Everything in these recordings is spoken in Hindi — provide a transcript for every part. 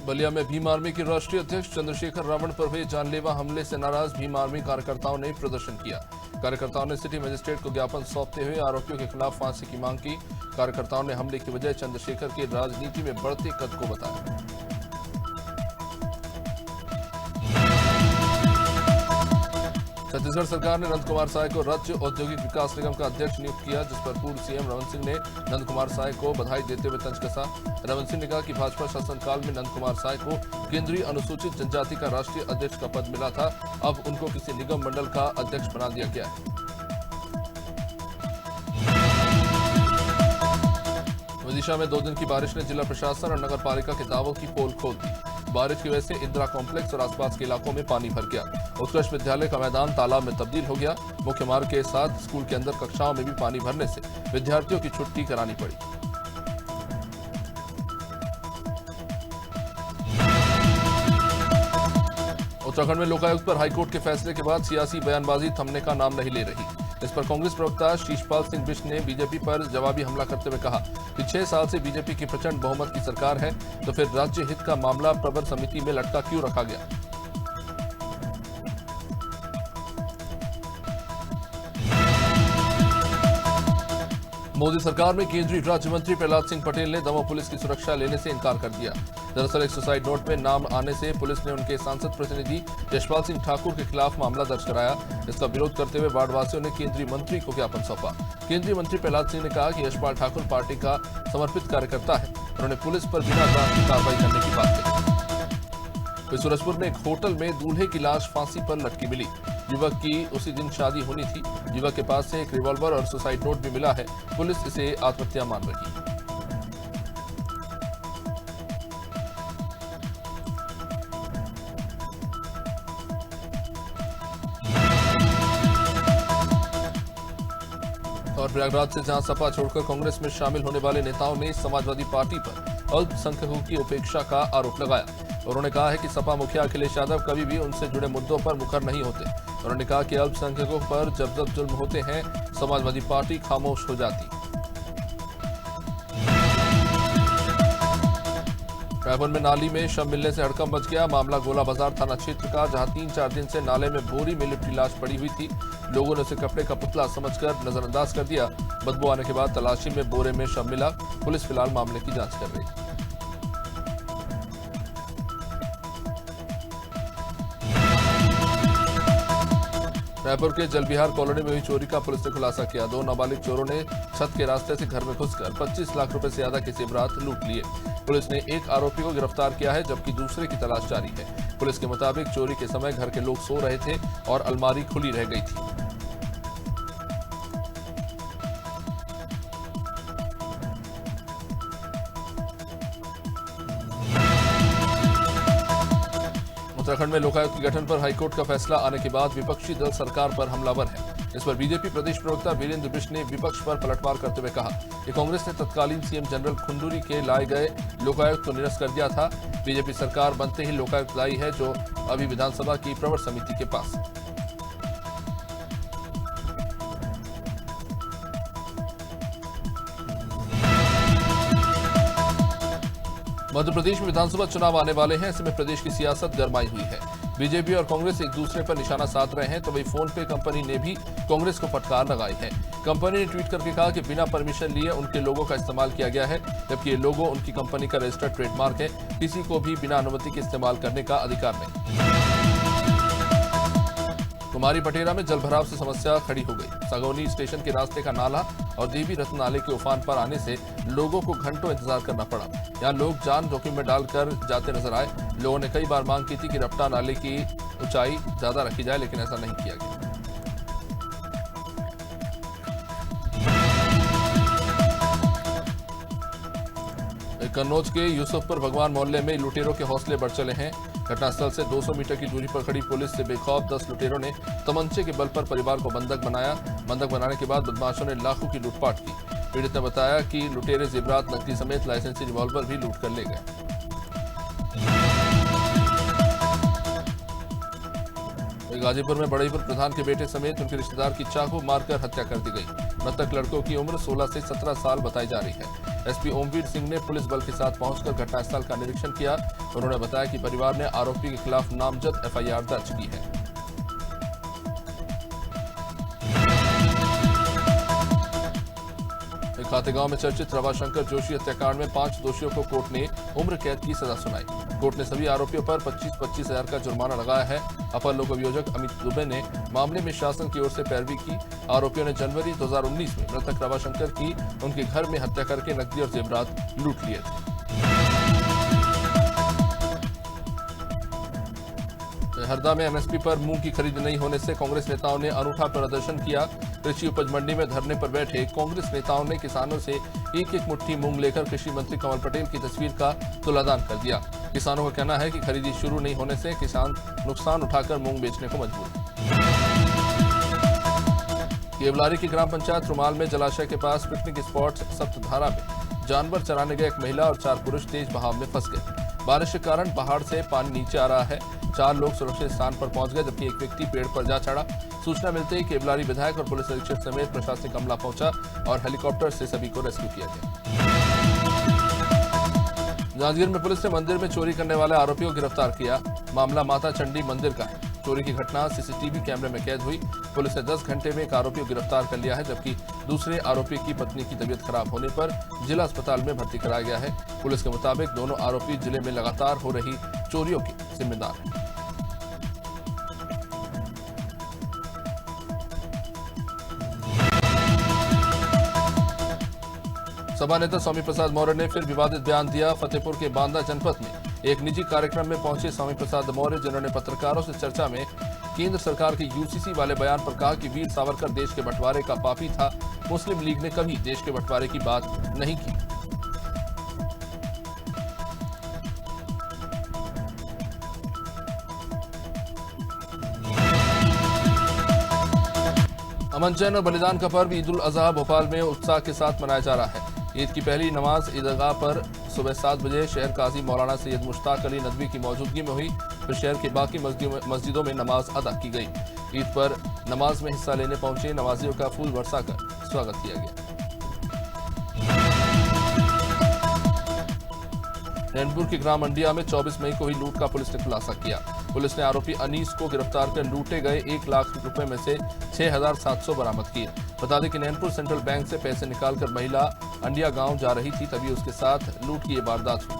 बलिया में भीम आर्मी के राष्ट्रीय अध्यक्ष चंद्रशेखर रावण पर हुए जानलेवा हमले से नाराज भीम आर्मी कार्यकर्ताओं ने प्रदर्शन किया। कार्यकर्ताओं ने सिटी मजिस्ट्रेट को ज्ञापन सौंपते हुए आरोपियों के खिलाफ फांसी की मांग की। कार्यकर्ताओं ने हमले की वजह चंद्रशेखर के राजनीति में बढ़ते कद को बताया। छत्तीसगढ़ सरकार ने नंद कुमार साय को राज्य औद्योगिक विकास निगम का अध्यक्ष नियुक्त किया, जिस पर पूर्व सीएम रमन सिंह ने नंद कुमार साय को बधाई देते हुए तंज कसा। रमन सिंह ने कहा कि भाजपा शासनकाल में नंद कुमार साय को केंद्रीय अनुसूचित जनजाति का राष्ट्रीय अध्यक्ष का पद मिला था, अब उनको किसी निगम मंडल का अध्यक्ष बना दिया गया है। विदिशा में 2 दिन की बारिश ने जिला प्रशासन और नगर पालिका के दावों की पोल खोल दी। बारिश की वजह से इंदिरा कॉम्प्लेक्स और आसपास के इलाकों में पानी भर गया। उत्कृष्ट विद्यालय का मैदान तालाब में तब्दील हो गया। मुख्य मार्ग के साथ स्कूल के अंदर कक्षाओं में भी पानी भरने से विद्यार्थियों की छुट्टी करानी पड़ी। उत्तराखंड में लोकायुक्त पर हाईकोर्ट के फैसले के बाद सियासी बयानबाजी थमने का नाम नहीं ले रही। इस पर कांग्रेस प्रवक्ता शीशपाल सिंह बिष्ट ने बीजेपी पर जवाबी हमला करते हुए कहा कि 6 साल से बीजेपी की प्रचंड बहुमत की सरकार है, तो फिर राज्य हित का मामला प्रवर समिति में लटका क्यों रखा गया। मोदी सरकार में केंद्रीय राज्य मंत्री प्रहलाद सिंह पटेल ने दमोह पुलिस की सुरक्षा लेने से इनकार कर दिया। दरअसल एक सुसाइड नोट में नाम आने से पुलिस ने उनके सांसद प्रतिनिधि यशपाल सिंह ठाकुर के खिलाफ मामला दर्ज कराया। इसका विरोध करते हुए वार्डवासियों ने केंद्रीय मंत्री को ज्ञापन सौंपा। केंद्रीय मंत्री प्रहलाद सिंह ने कहा कि यशपाल ठाकुर पार्टी का समर्पित कार्यकर्ता है। उन्होंने पुलिस पर बिना जांच की कार्रवाई करने की बात कही। सूरजपुर में एक होटल में दूल्हे की लाश फांसी पर लटकी मिली। युवक की उसी दिन शादी होनी थी। युवक के पास से एक रिवॉल्वर और सुसाइड नोट भी मिला है। पुलिस इसे आत्महत्या मान रही है। और प्रयागराज से जहां सपा छोड़कर कांग्रेस में शामिल होने वाले नेताओं ने समाजवादी पार्टी पर अल्पसंख्यकों की उपेक्षा का आरोप लगाया। उन्होंने कहा है कि सपा मुखिया अखिलेश यादव कभी भी उनसे जुड़े मुद्दों पर मुखर नहीं होते। उन्होंने कहा कि अल्पसंख्यकों पर जब जुल्म होते हैं, समाजवादी पार्टी खामोश हो जाती। रायपुर में नाली में शव मिलने से हड़कंप मच गया। मामला गोला बाजार थाना क्षेत्र का, जहां 3-4 दिन से नाले में बोरी में लिपटी लाश पड़ी हुई थी। लोगों ने उसे कपड़े का पुतला समझकर नजरअंदाज कर दिया। बदबू आने के बाद तलाशी में बोरे में शव मिला। पुलिस फिलहाल मामले की जांच कर रही है। रायपुर के जलविहार कॉलोनी में हुई चोरी का पुलिस ने खुलासा किया। 2 नाबालिग चोरों ने छत के रास्ते से घर में घुसकर 25 लाख रुपए से ज्यादा के जेवरात लूट लिए। पुलिस ने एक आरोपी को गिरफ्तार किया है, जबकि दूसरे की तलाश जारी है। पुलिस के मुताबिक चोरी के समय घर के लोग सो रहे थे और अलमारी खुली रह गई थी। उत्तराखंड में लोकायुक्त के गठन पर हाईकोर्ट का फैसला आने के बाद विपक्षी दल सरकार पर हमलावर है। इस पर बीजेपी प्रदेश प्रवक्ता वीरेंद्र बिष्ट ने विपक्ष पर पलटवार करते हुए कहा कि कांग्रेस ने तत्कालीन सीएम जनरल खुंडूरी के लाए गए लोकायुक्त को निरस्त कर दिया था। बीजेपी सरकार बनते ही लोकायुक्त लाई है, जो अभी विधानसभा की प्रवर समिति के पास है। मध्य प्रदेश में विधानसभा चुनाव आने वाले हैं। ऐसे में प्रदेश की सियासत गरमाई हुई है। बीजेपी और कांग्रेस एक दूसरे पर निशाना साध रहे हैं, तो वही फोन पे कंपनी ने भी कांग्रेस को फटकार लगाई है। कंपनी ने ट्वीट करके कहा कि बिना परमिशन लिए उनके लोगों का इस्तेमाल किया गया है, जबकि ये लोगो उनकी कंपनी का रजिस्टर्ड ट्रेडमार्क है। किसी को भी बिना अनुमति के इस्तेमाल करने का अधिकार नहीं। कुमारी पटेरा में जलभराव से समस्या खड़ी हो गई। सागौनी स्टेशन के रास्ते का नाला और देवी रत्न नाले के उफान पर आने से लोगों को घंटों इंतजार करना पड़ा। यहां लोग जान जोखिम में डालकर जाते नजर आए। लोगों ने कई बार मांग की थी कि रपटा नाले की ऊंचाई ज्यादा रखी जाए, लेकिन ऐसा नहीं किया गया। कन्नौज के यूसुफपुर भगवान मोहल्ले में लुटेरों के हौसले बढ़ चले हैं। घटनास्थल से 200 मीटर की दूरी पर खड़ी पुलिस से बेखौफ 10 लुटेरों ने तमंचे के बल पर परिवार को बंधक बनाया। बंधक बनाने के बाद बदमाशों ने लाखों की लूटपाट की। पीड़ित ने बताया कि लुटेरे जेवरात, नकदी समेत लाइसेंसी रिवॉल्वर भी लूट कर ले गए। गाजीपुर में बड़ईपुर प्रधान के बेटे समेत उनके रिश्तेदार की चाकू मारकर हत्या कर दी गई। मृतक लड़कों की उम्र 16 से 17 साल बताई जा रही है। एसपी ओमवीर सिंह ने पुलिस बल के साथ पहुंचकर घटनास्थल का निरीक्षण किया। उन्होंने बताया कि परिवार ने आरोपी के खिलाफ नामजद एफआईआर दर्ज की है। खातेगांव में चर्चित रवाशंकर जोशी हत्याकांड में 5 दोषियों को कोर्ट ने उम्र कैद की सजा सुनाई। कोर्ट ने सभी आरोपियों पर 25-25 हजार का जुर्माना लगाया है। अपर लोक अभियोजक अमित दुबे ने मामले में शासन की ओर से पैरवी की। आरोपियों ने जनवरी 2019 में मृतक रवाशंकर की उनके घर में हत्या करके नकदी और जेवरात लूट लिए थे। हरदा में एमएसपी पर मूंग की खरीद नहीं होने से कांग्रेस नेताओं ने अनूठा प्रदर्शन किया। कृषि उपज मंडी में धरने पर बैठे कांग्रेस नेताओं ने किसानों से एक एक मुट्ठी मूंग लेकर कृषि मंत्री कमल पटेल की तस्वीर का तुलादान कर दिया। किसानों का कहना है कि खरीदी शुरू नहीं होने से किसान नुकसान उठाकर मूंग बेचने को मजबूर है। केवलारी की ग्राम पंचायत रुमाल में जलाशय के पास पिकनिक स्पॉट सप्तधारा में जानवर चराने गए एक महिला और 4 पुरुष तेज बहाव में फंस गए। बारिश के कारण पहाड़ से पानी नीचे आ रहा है। 4 लोग सुरक्षित स्थान पर पहुंच गए, जबकि एक व्यक्ति पेड़ पर जा चढ़ा। सूचना मिलते ही केवलारी विधायक और पुलिस अधीक्षक समेत प्रशासनिक अमला पहुंचा और हेलीकॉप्टर से सभी को रेस्क्यू किया गया। जांजगीर में पुलिस ने मंदिर में चोरी करने वाले आरोपियों को गिरफ्तार किया। मामला माता चंडी मंदिर का है। चोरी की घटना सीसीटीवी कैमरे में कैद हुई। पुलिस ने 10 घंटे में एक आरोपी को गिरफ्तार कर लिया है, जबकि दूसरे आरोपी की पत्नी की तबीयत खराब होने पर जिला अस्पताल में भर्ती कराया गया है। पुलिस के मुताबिक दोनों आरोपी जिले में लगातार हो रही चोरियों के जिम्मेदार हैं। सपा नेता स्वामी प्रसाद मौर्य ने फिर विवादित बयान दिया। फतेहपुर के बांदा जनपद में एक निजी कार्यक्रम में पहुंचे स्वामी प्रसाद मौर्य, जिन्होंने पत्रकारों से चर्चा में केंद्र सरकार के यूसीसी वाले बयान पर कहा कि वीर सावरकर देश के बंटवारे का पापी था। मुस्लिम लीग ने कभी देश के बंटवारे की बात नहीं की। अमन चैन और बलिदान का पर्व ईद उल अजहा भोपाल में उत्साह के साथ मनाया जा रहा है। ईद की पहली नमाज ईदगाह पर सुबह 7 बजे शहर काजी मौलाना सैयद मुश्ताक अली नदवी की मौजूदगी में हुई। फिर शहर की बाकी मस्जिदों में नमाज अदा की गई। ईद पर नमाज में हिस्सा लेने पहुंचे नमाजियों का फूल बरसाकर स्वागत किया गया। नैनपुर की ग्राम अंडिया में 24 मई को हुई लूट का पुलिस ने खुलासा किया। पुलिस ने आरोपी अनीस को गिरफ्तार कर लूटे गए 1 लाख रुपए में से 6,700 बरामद किए। बता दें कि नैनपुर सेंट्रल बैंक से पैसे निकालकर महिला अंडिया गांव जा रही थी, तभी उसके साथ लूट की ये वारदात हुई।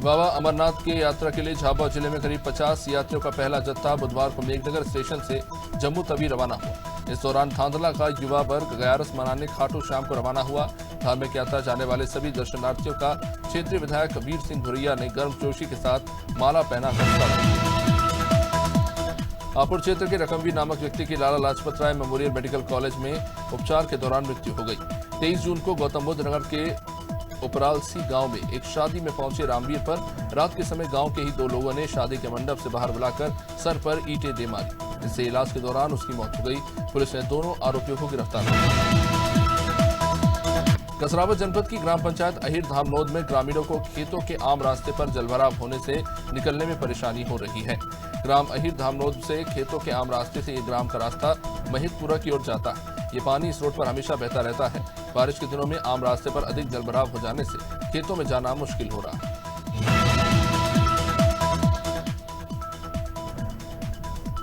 बाबा अमरनाथ की यात्रा के लिए झाबुआ जिले में करीब 50 यात्रियों का पहला जत्था बुधवार को मेघनगर स्टेशन से जम्मू तवी रवाना हुआ। इस दौरान धांधला का युवा वर्ग ग्यारस मनाने खाटू श्याम को रवाना हुआ। धार्मिक यात्रा जाने वाले सभी दर्शनार्थियों का क्षेत्रीय विधायक वीर सिंह भुरैया ने गर्मजोशी के साथ माला पहना कर हापुड़ क्षेत्र के रकमवीर नामक व्यक्ति की Lala Lajpat Rai memorial medical college में उपचार के दौरान मृत्यु हो गई। 23 जून को गौतम बुद्ध नगर के उपरालसी गांव में एक शादी में पहुंचे रामवीर पर रात के समय गांव के ही 2 लोगों ने शादी के मंडप से बाहर बुलाकर सर पर ईंटें दे मारी, जिससे इलाज के दौरान उसकी मौत हो गई। पुलिस ने दोनों आरोपियों को गिरफ्तार किया। कसरावत जनपद की ग्राम पंचायत अहिर धामनोद में ग्रामीणों को खेतों के आम रास्ते पर जलभराव होने से निकलने में परेशानी हो रही है। ग्राम अहिर धामनोद से खेतों के आम रास्ते से ये ग्राम का रास्ता महितपुरा की ओर जाता है। ये पानी इस रोड पर हमेशा बहता रहता है। बारिश के दिनों में आम रास्ते पर अधिक जलभराव हो जाने से खेतों में जाना मुश्किल हो रहा है।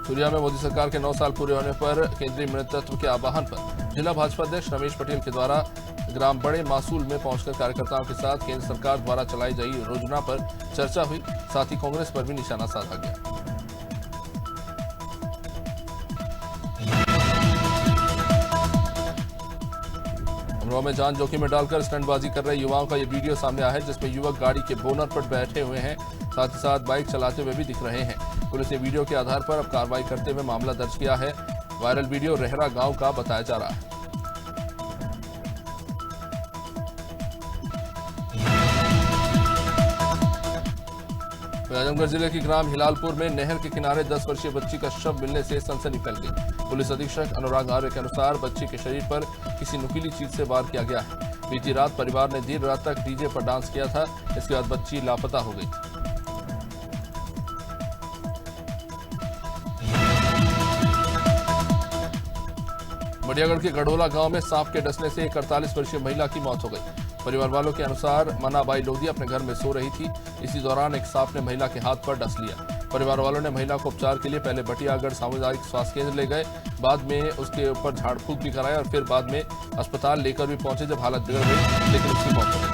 सूर्या में मोदी सरकार के 9 साल पूरे होने पर केंद्रीय नेतृत्व के आह्वान पर जिला भाजपा अध्यक्ष रमेश पटेल के द्वारा ग्राम बड़े मासूल में पहुंचकर कार्यकर्ताओं के साथ केंद्र सरकार द्वारा चलाई गई योजना पर चर्चा हुई। साथ ही कांग्रेस पर भी निशाना साधा गया। अमरोहा में जान जोखिम में डालकर स्टंटबाजी कर रहे युवाओं का ये वीडियो सामने आया है, जिसमें युवक गाड़ी के बोनर पर बैठे हुए हैं, साथ ही साथ बाइक चलाते हुए भी दिख रहे हैं। पुलिस ने वीडियो के आधार पर अब कार्रवाई करते हुए मामला दर्ज किया है। वायरल वीडियो रेहरा गांव का बताया जा रहा है। आजमगढ़ जिले के ग्राम हिलालपुर में नहर के किनारे 10 वर्षीय बच्ची का शव मिलने से सनसनी फैल गई। पुलिस अधीक्षक अनुराग आर्य के अनुसार बच्ची के शरीर पर किसी नुकीली चीज से वार किया गया है। बीती रात परिवार ने देर रात तक डीजे पर डांस किया था। इसके बाद बच्ची लापता हो गई। मडियागढ़ के गढ़ोला गांव में सांप के डसने से एक 48 वर्षीय महिला की मौत हो गई। परिवार वालों के अनुसार मनाबाई लोधी अपने घर में सो रही थी। इसी दौरान एक सांप ने महिला के हाथ पर डस लिया। परिवार वालों ने महिला को उपचार के लिए पहले बटियागढ़ सामुदायिक स्वास्थ्य केंद्र ले गए, बाद में उसके ऊपर झाड़ फूंक भी कराया और फिर बाद में अस्पताल लेकर भी पहुंचे जब हालत बिगड़ गई, लेकिन उसकी मौत हो गई।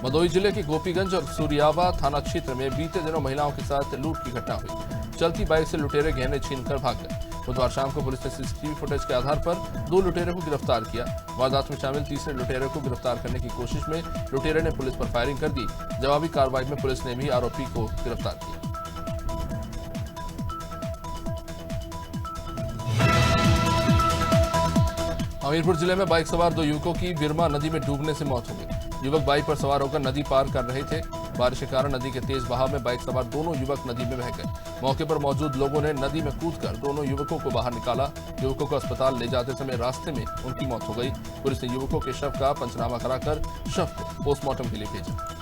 भदोही जिले के गोपीगंज और सूर्यावा थाना क्षेत्र में बीते दिनों महिलाओं के साथ लूट की घटना हुई। चलती बाइक से लुटेरे गहने छीनकर भाग गए। बुधवार शाम को पुलिस ने सीसीटीवी फुटेज के आधार पर 2 लुटेरों को गिरफ्तार किया। वारदात में शामिल तीसरे लुटेरे को गिरफ्तार करने की कोशिश में लुटेरे ने पुलिस पर फायरिंग कर दी। जवाबी कार्रवाई में पुलिस ने भी आरोपी को गिरफ्तार किया। हमीरपुर जिले में बाइक सवार 2 युवकों की बिरमा नदी में डूबने से मौत हो गई। युवक बाइक पर सवार होकर नदी पार कर रहे थे। बारिश के कारण नदी के तेज बहाव में बाइक सवार दोनों युवक नदी में बह गए। मौके पर मौजूद लोगों ने नदी में कूदकर दोनों युवकों को बाहर निकाला। युवकों को अस्पताल ले जाते समय रास्ते में उनकी मौत हो गई। पुलिस ने युवकों के शव का पंचनामा कराकर शव को पोस्टमार्टम के लिए भेजा।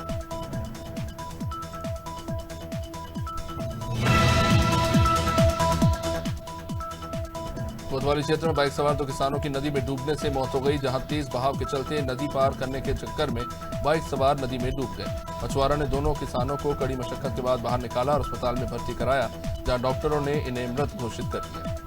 कोतवाली क्षेत्र में बाइक सवार 2 किसानों की नदी में डूबने से मौत हो गई, जहां तेज बहाव के चलते नदी पार करने के चक्कर में बाइक सवार नदी में डूब गए। मछुआरा ने दोनों किसानों को कड़ी मशक्कत के बाद बाहर निकाला और अस्पताल में भर्ती कराया, जहां डॉक्टरों ने इन्हें मृत घोषित कर दिया।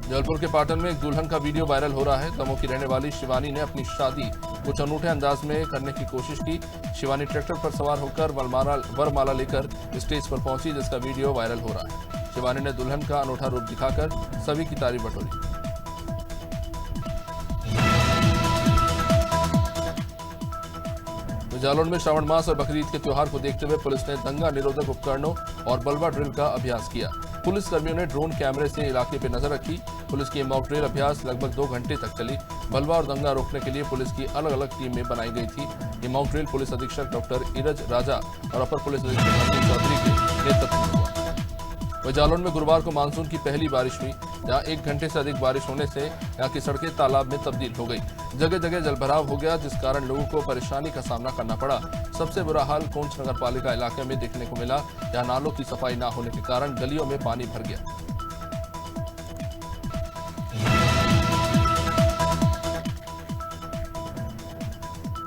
जबलपुर के पाटन में एक दुल्हन का वीडियो वायरल हो रहा है। दमोह की रहने वाली शिवानी ने अपनी शादी कुछ अनूठे अंदाज में करने की कोशिश की। शिवानी ट्रैक्टर पर सवार होकर वरमाला लेकर स्टेज पर पहुंची, जिसका वीडियो वायरल हो रहा है। शिवानी ने दुल्हन का अनूठा रूप दिखाकर सभी की तारीफ बटोरी। जालौन में श्रावण मास और बकरीद के त्योहार को देखते हुए पुलिस ने दंगा निरोधक उपकरणों और बलवा ड्रिल का अभ्यास किया। पुलिस कर्मियों ने ड्रोन कैमरे से इलाके पर नजर रखी। पुलिस की मॉक ड्रिल अभ्यास लगभग 2 घंटे तक चली। बलवा और दंगा रोकने के लिए पुलिस की अलग अलग टीमें बनाई गई थी। ये मॉक ड्रिल पुलिस अधीक्षक डॉक्टर इरज राजा और अपर पुलिस अधीक्षक नवीन चौधरी के नेतृत्व में हुआ। वहीं जालौन में गुरुवार को मानसून की पहली बारिश हुई, जहां 1 घंटे से अधिक बारिश होने से यहां की सड़कें तालाब में तब्दील हो गई। जगह जगह जलभराव हो गया, जिस कारण लोगों को परेशानी का सामना करना पड़ा। सबसे बुरा हाल कोंच नगर पालिका इलाके में देखने को मिला, जहां नालों की सफाई न होने के कारण गलियों में पानी भर गया।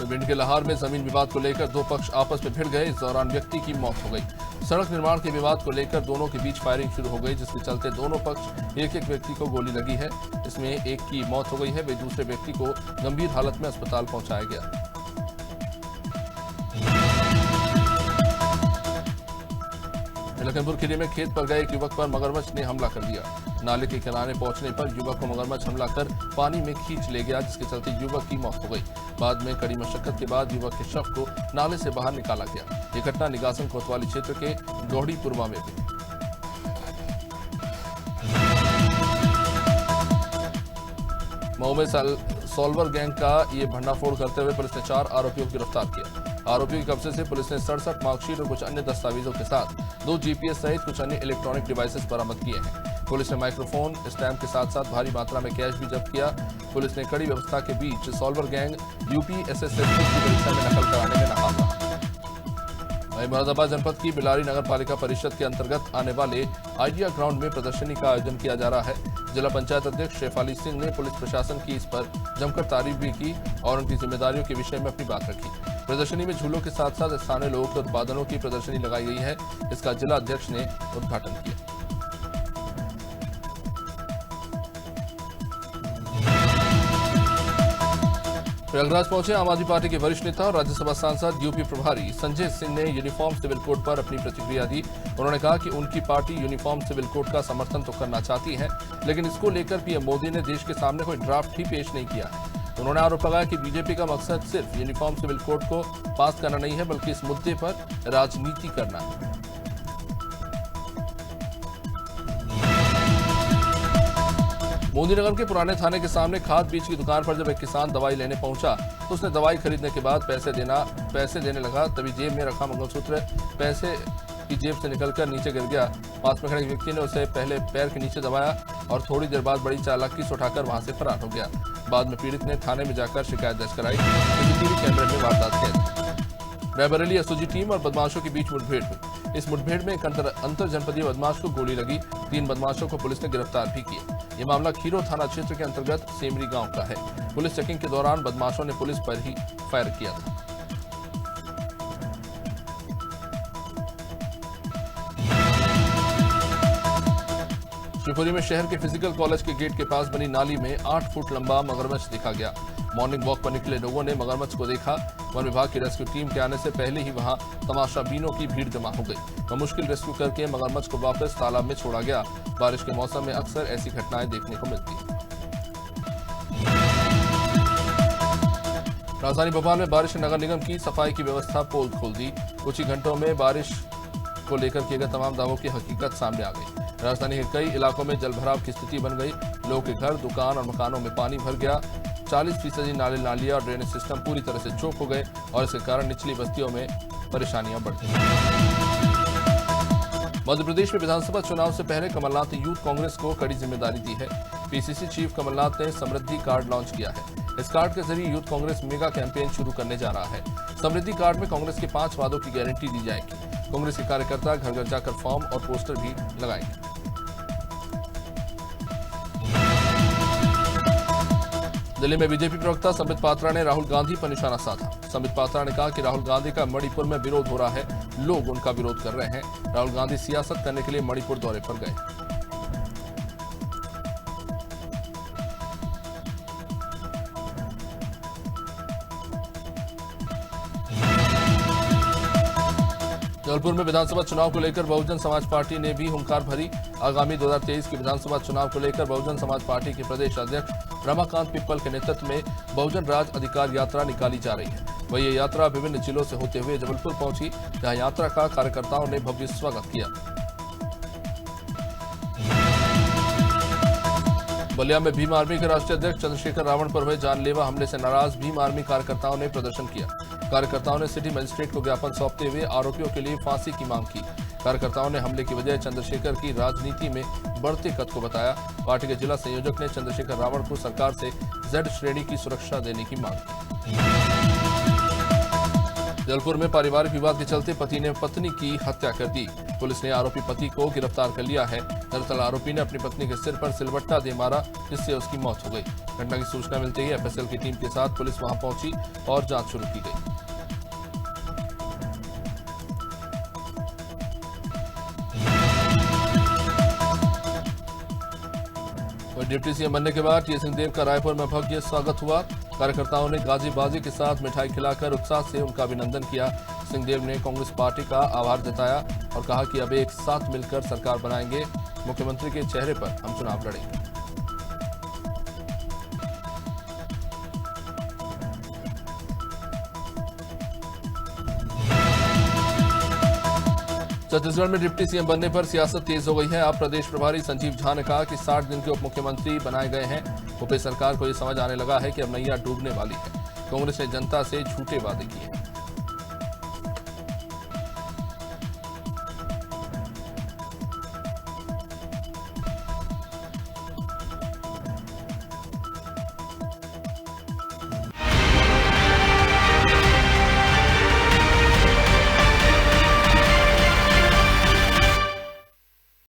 भिंड के लाहौर में जमीन विवाद को लेकर 2 पक्ष आपस में भिड़ गए। इस दौरान व्यक्ति की मौत हो गई। सड़क निर्माण के विवाद को लेकर दोनों के बीच फायरिंग शुरू हो गई, जिसके चलते दोनों पक्ष एक व्यक्ति को गोली लगी है। इसमें एक की मौत हो गई है, वे दूसरे व्यक्ति को गंभीर हालत में अस्पताल पहुंचाया गया। लखनपुर किले में खेत पर गए एक युवक पर मगरमच्छ ने हमला कर दिया। नाले के किनारे पहुंचने पर युवक को मगरमच्छ हमला कर पानी में खींच ले गया, जिसके चलते युवक की मौत हो गई। बाद में कड़ी मशक्कत के बाद युवक के शव को नाले से बाहर निकाला गया। ये घटना निगासन कोतवाली क्षेत्र के गौड़ीपुरवा में हुई। मऊ में सॉल्वर गैंग का ये भंडाफोड़ करते हुए पुलिस ने 4 आरोपियों को गिरफ्तार किया। आरोपियों के कब्जे से पुलिस ने 67 मार्कशीट और कुछ अन्य दस्तावेजों के साथ 2 जीपीएस सहित कुछ अन्य इलेक्ट्रॉनिक डिवाइसेस बरामद किए हैं। पुलिस ने माइक्रोफोन, स्टैम्प के साथ साथ भारी मात्रा में कैश भी जब्त किया। पुलिस ने कड़ी व्यवस्था के बीच सॉल्वर गैंग यूपीएसएससी की परीक्षा में नकल कराने में नाकाम रहा। वहीं मुरादाबाद जनपद की बिलारी नगर पालिका परिषद के अंतर्गत आने वाले आइडिया ग्राउंड में प्रदर्शनी का आयोजन किया जा रहा है। जिला पंचायत अध्यक्ष शेफाली सिंह ने पुलिस प्रशासन की इस पर जमकर तारीफ भी की और उनकी जिम्मेदारियों के विषय में अपनी बात रखी। प्रदर्शनी में झूलों के साथ साथ स्थानीय लोगों के उत्पादनों की प्रदर्शनी लगाई गई है। इसका जिला अध्यक्ष ने उद्घाटन किया। प्रयागराज पहुंचे आम आदमी पार्टी के वरिष्ठ नेता और राज्यसभा सांसद यूपी प्रभारी संजय सिंह ने यूनिफॉर्म सिविल कोड पर अपनी प्रतिक्रिया दी। उन्होंने कहा कि उनकी पार्टी यूनिफॉर्म सिविल कोड का समर्थन तो करना चाहती है, लेकिन इसको लेकर पीएम मोदी ने देश के सामने कोई ड्राफ्ट ही पेश नहीं किया है। उन्होंने आरोप लगाया कि बीजेपी का मकसद सिर्फ यूनिफॉर्म सिविल कोड को पास करना नहीं है, बल्कि इस मुद्दे पर राजनीति करना है। मोदीनगर के पुराने थाने के सामने खाद बीज की दुकान पर जब एक किसान दवाई लेने पहुंचा तो उसने दवाई खरीदने के बाद पैसे देने लगा, तभी जेब में रखा मंगलसूत्र पैसे की जेब से निकलकर नीचे गिर गया। पास में खड़े व्यक्ति ने उसे पहले पैर के नीचे दबाया और थोड़ी देर बाद बड़ी चालाकी से उठाकर वहां से फरार हो गया। बाद में पीड़ित ने थाने में जाकर शिकायत दर्ज कराई। सीसीटीवी कैमरे में वारदात कैद। रायबरेली एसओजी टीम और बदमाशों के बीच मुठभेड़ हुई। इस मुठभेड़ में एक अंतर जनपदीय बदमाश को गोली लगी। 3 बदमाशों को पुलिस ने गिरफ्तार भी किया। ये मामला खीरो थाना क्षेत्र के अंतर्गत सेमरी गांव का है। पुलिस चेकिंग के दौरान बदमाशों ने पुलिस पर ही फायर किया था। शिवपुरी में शहर के फिजिकल कॉलेज के गेट के पास बनी नाली में 8 फुट लंबा मगरमच्छ देखा गया। मॉर्निंग वॉक पर निकले लोगों ने मगरमच्छ को देखा। वन विभाग की रेस्क्यू टीम के आने से पहले ही वहां तमाशाबीनों की भीड़ जमा हो गई। बमुश्किल रेस्क्यू करके मगरमच्छ को वापस तालाब में छोड़ा गया। बारिश के मौसम में अक्सर ऐसी घटनाएं देखने को मिलती हैं। राजधानी भोपाल में बारिश ने नगर निगम की सफाई की व्यवस्था पोल खोल दी। कुछ ही घंटों में बारिश को लेकर किए गए तमाम दावों की हकीकत सामने आ गई। राजधानी के कई इलाकों में जलभराव की स्थिति बन गई। लोगों के घर, दुकान और मकानों में पानी भर गया। 40% नाले नालियां और ड्रेनेज सिस्टम पूरी तरह से चौक हो गए और इसके कारण निचली बस्तियों में परेशानियां बढ़ गई। मध्य प्रदेश में विधानसभा चुनाव से पहले कमलनाथ ने यूथ कांग्रेस को कड़ी जिम्मेदारी दी है। पीसीसी चीफ कमलनाथ ने समृद्धि कार्ड लॉन्च किया है। इस कार्ड के जरिए यूथ कांग्रेस मेगा कैंपेन शुरू करने जा रहा है। समृद्धि कार्ड में कांग्रेस के 5 वादों की गारंटी दी जाएगी। कांग्रेस के कार्यकर्ता घर घर जाकर फॉर्म और पोस्टर भी लगाएंगे। दिल्ली में बीजेपी प्रवक्ता संबित पात्रा ने राहुल गांधी पर निशाना साधा। संबित पात्रा ने कहा कि राहुल गांधी का मणिपुर में विरोध हो रहा है। लोग उनका विरोध कर रहे हैं। राहुल गांधी सियासत करने के लिए मणिपुर दौरे पर गए। जबलपुर में विधानसभा चुनाव को लेकर बहुजन समाज पार्टी ने भी हुंकार भरी। आगामी 2023 के विधानसभा चुनाव को लेकर बहुजन समाज पार्टी के प्रदेश अध्यक्ष रमाकांत पिप्पल के नेतृत्व में बहुजन राज अधिकार यात्रा निकाली जा रही है। वही ये यात्रा विभिन्न जिलों से होते हुए जबलपुर पहुंची, जहां यात्रा का कार्यकर्ताओं ने भव्य स्वागत किया। बलिया में भीम आर्मी के राष्ट्रीय अध्यक्ष चंद्रशेखर रावण पर हुए जानलेवा हमले से नाराज भीम आर्मी कार्यकर्ताओं ने प्रदर्शन किया। कार्यकर्ताओं ने सिटी मजिस्ट्रेट को ज्ञापन सौंपते हुए आरोपियों के लिए फांसी की मांग की। कार्यकर्ताओं ने हमले की वजह चंद्रशेखर की राजनीति में बढ़ते कद को बताया। पार्टी के जिला संयोजक ने चंद्रशेखर रावण को सरकार से Z श्रेणी की सुरक्षा देने की मांग की। जबलपुर में पारिवारिक विवाद के चलते पति ने पत्नी की हत्या कर दी। पुलिस ने आरोपी पति को गिरफ्तार कर लिया है। दरअसल आरोपी ने अपनी पत्नी के सिर पर सिलबट्टा दे मारा, जिससे उसकी मौत हो गई। घटना की सूचना मिलते ही FSL की टीम के साथ पुलिस वहां पहुंची और जांच शुरू की गई। डिप्टी सीएम बनने के बाद टी सिंहदेव का रायपुर में भव्य स्वागत हुआ। कार्यकर्ताओं ने गाजी बाजी के साथ मिठाई खिलाकर उत्साह से उनका अभिनंदन किया। सिंहदेव ने कांग्रेस पार्टी का आभार जताया और कहा कि अब एक साथ मिलकर सरकार बनाएंगे। मुख्यमंत्री के चेहरे पर हम चुनाव लड़ेंगे। छत्तीसगढ़ में डिप्टी सीएम बनने पर सियासत तेज हो गई है। अब प्रदेश प्रभारी संजीव झा ने कहा कि 60 दिन के उप मुख्यमंत्री बनाए गए हैं। ऊपरी सरकार को यह समझ आने लगा है कि अब नैया डूबने वाली है। कांग्रेस ने जनता से झूठे वादे किए।